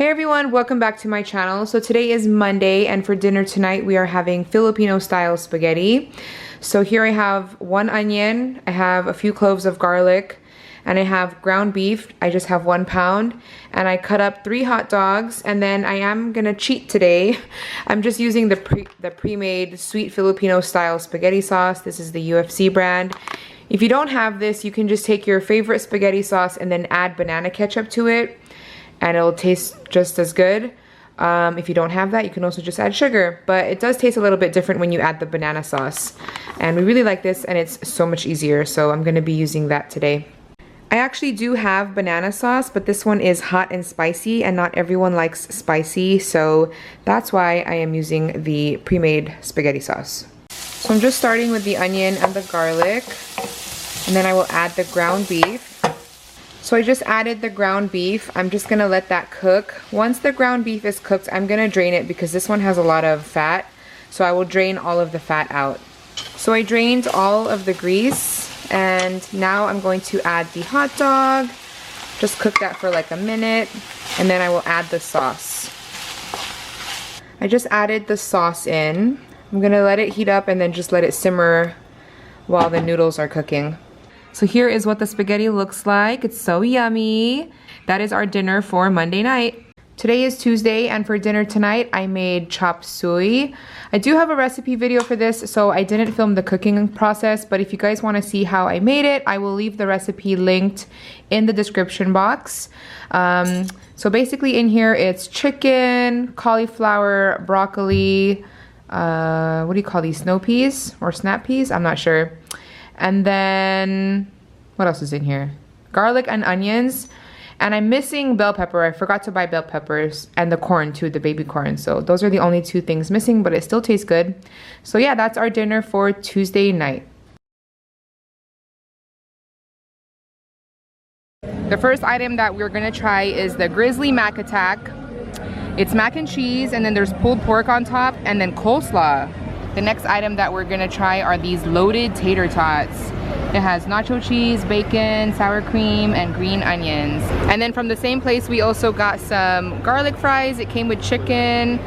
Hey everyone, welcome back to my channel. So today is Monday and for dinner tonight we are having Filipino style spaghetti. So here I have 1 onion, I have a few cloves of garlic, and I have ground beef. I just have 1 pound, and I cut up 3 hot dogs, and then I am gonna cheat today. I'm just using the pre-made sweet Filipino style spaghetti sauce. This is the UFC brand. If you don't have this, you can just take your favorite spaghetti sauce and then add banana ketchup to it, and it'll taste just as good. If you don't have that, you can also just add sugar, but it does taste a little bit different when you add the banana sauce. And we really like this, and it's so much easier, so I'm gonna be using that today. I actually do have banana sauce, but this one is hot and spicy, and not everyone likes spicy, so that's why I am using the pre-made spaghetti sauce. So I'm just starting with the onion and the garlic, and then I will add the ground beef. So I just added the ground beef. I'm just gonna let that cook. Once the ground beef is cooked, I'm gonna drain it because this one has a lot of fat. So I will drain all of the fat out. So I drained all of the grease, and now I'm going to add the hot dog. Just cook that for like a minute, and then I will add the sauce. I just added the sauce in. I'm gonna let it heat up and then just let it simmer while the noodles are cooking. So here is what the spaghetti looks like. It's so yummy. That is our dinner for Monday night. Today is Tuesday, and for dinner tonight, I made chop suey. I do have a recipe video for this, so I didn't film the cooking process, but if you guys want to see how I made it, I will leave the recipe linked in the description box. So basically in here, it's chicken, cauliflower, broccoli, what do you call these, snow peas or snap peas? I'm not sure. And then, what else is in here? Garlic and onions. And I'm missing bell pepper. I forgot to buy bell peppers, and the corn too, the baby corn. So those are the only 2 things missing, but it still tastes good. So yeah, that's our dinner for Tuesday night. The first item that we're gonna try is the Grizzly Mac Attack. It's mac and cheese, and then there's pulled pork on top, and then coleslaw. The next item that we're gonna try are these loaded tater tots. It has nacho cheese, bacon, sour cream, and green onions. And then from the same place, we also got some garlic fries. It came with chicken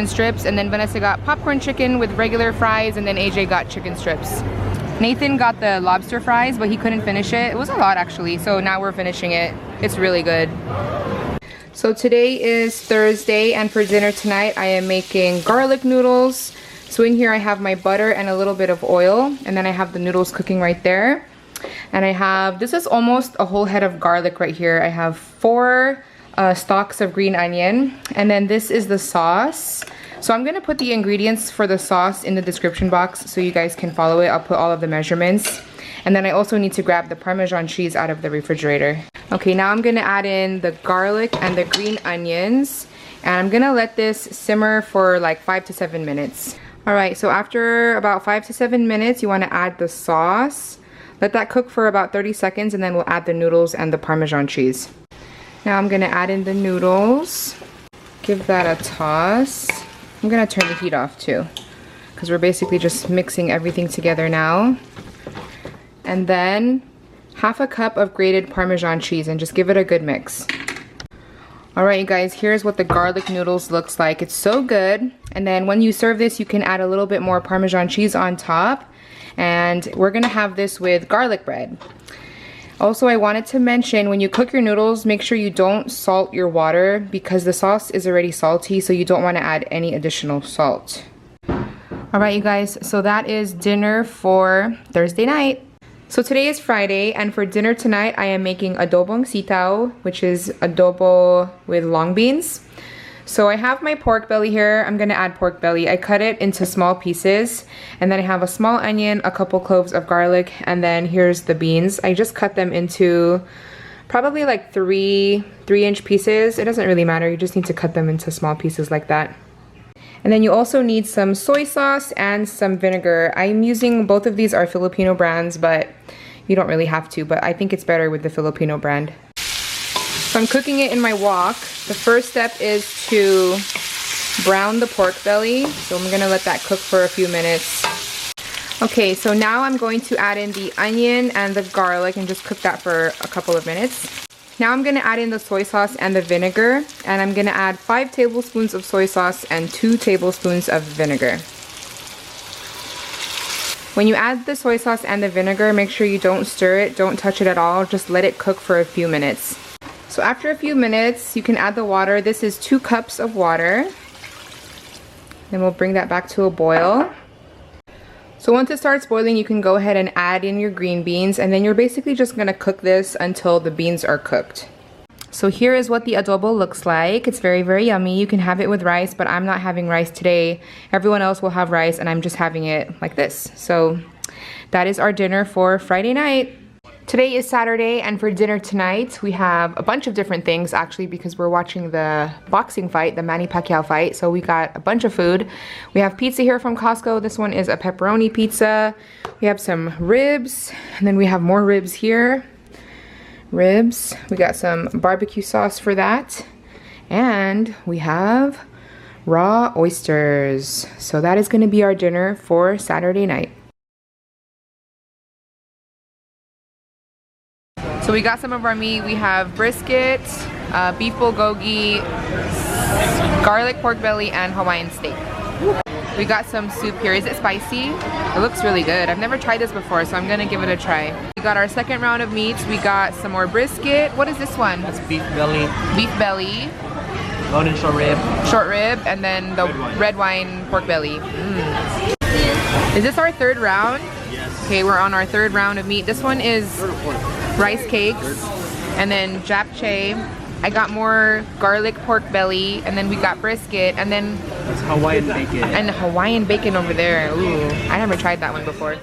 strips, and then Vanessa got popcorn chicken with regular fries, and then AJ got chicken strips. Nathan got the lobster fries, but he couldn't finish it. It was a lot actually, so now we're finishing it. It's really good. So today is Thursday, and for dinner tonight, I am making garlic noodles. So in here I have my butter and a little bit of oil, and then I have the noodles cooking right there. And I have, this is almost a whole head of garlic right here. I have 4 stalks of green onion, and then this is the sauce. So I'm gonna put the ingredients for the sauce in the description box so you guys can follow it. I'll put all of the measurements. And then I also need to grab the Parmesan cheese out of the refrigerator. Okay, now I'm gonna add in the garlic and the green onions, and I'm gonna let this simmer for like 5 to 7 minutes. Alright, so after about 5 to 7 minutes, you want to add the sauce. Let that cook for about 30 seconds, and then we'll add the noodles and the Parmesan cheese. Now I'm going to add in the noodles. Give that a toss. I'm going to turn the heat off too, because we're basically just mixing everything together now. And then half a cup of grated Parmesan cheese, and just give it a good mix. Alright you guys, here's what the garlic noodles looks like. It's so good. And then when you serve this, you can add a little bit more Parmesan cheese on top. And we're gonna have this with garlic bread. Also, I wanted to mention, when you cook your noodles, make sure you don't salt your water because the sauce is already salty, so you don't want to add any additional salt. Alright you guys, so that is dinner for Thursday night. So today is Friday, and for dinner tonight, I am making adobong sitaw, which is adobo with long beans. So I have my pork belly here. I'm gonna add pork belly. I cut it into small pieces, and then I have a small onion, a couple cloves of garlic, and then here's the beans. I just cut them into probably like 3-inch pieces. It doesn't really matter. You just need to cut them into small pieces like that. And then you also need some soy sauce and some vinegar. I'm using, both of these are Filipino brands, but you don't really have to, but I think it's better with the Filipino brand. So I'm cooking it in my wok. The first step is to brown the pork belly. So I'm gonna let that cook for a few minutes. Okay, so now I'm going to add in the onion and the garlic and just cook that for a couple of minutes. Now I'm gonna add in the soy sauce and the vinegar, and I'm gonna add 5 tablespoons of soy sauce and 2 tablespoons of vinegar. When you add the soy sauce and the vinegar, make sure you don't stir it, don't touch it at all, just let it cook for a few minutes. So after a few minutes, you can add the water. This is 2 cups of water. Then we'll bring that back to a boil. So once it starts boiling, you can go ahead and add in your green beans, and then you're basically just gonna cook this until the beans are cooked. So here is what the adobo looks like. It's very, very yummy. You can have it with rice, but I'm not having rice today. Everyone else will have rice, and I'm just having it like this. So that is our dinner for Friday night. Today is Saturday, and for dinner tonight, we have a bunch of different things, actually, because we're watching the boxing fight, the Manny Pacquiao fight. So we got a bunch of food. We have pizza here from Costco. This one is a pepperoni pizza. We have some ribs, and then we have more ribs here. Ribs. We got some barbecue sauce for that. And we have raw oysters. So that is going to be our dinner for Saturday night. So we got some of our meat. We have brisket, beef bulgogi, garlic pork belly, and Hawaiian steak. We got some soup here. Is it spicy? It looks really good. I've never tried this before, so I'm gonna give it a try. We got our second round of meats. We got some more brisket. What is this one? That's beef belly. Beef belly. Golden short rib. Short rib, and then the red wine pork belly. Is this our third round? Yes. Okay, we're on our third round of meat. This one is rice cakes, and then japchae. I got more garlic pork belly, and then we got brisket, and then That's Hawaiian bacon. and Hawaiian bacon over there. Ooh, I never tried that one before.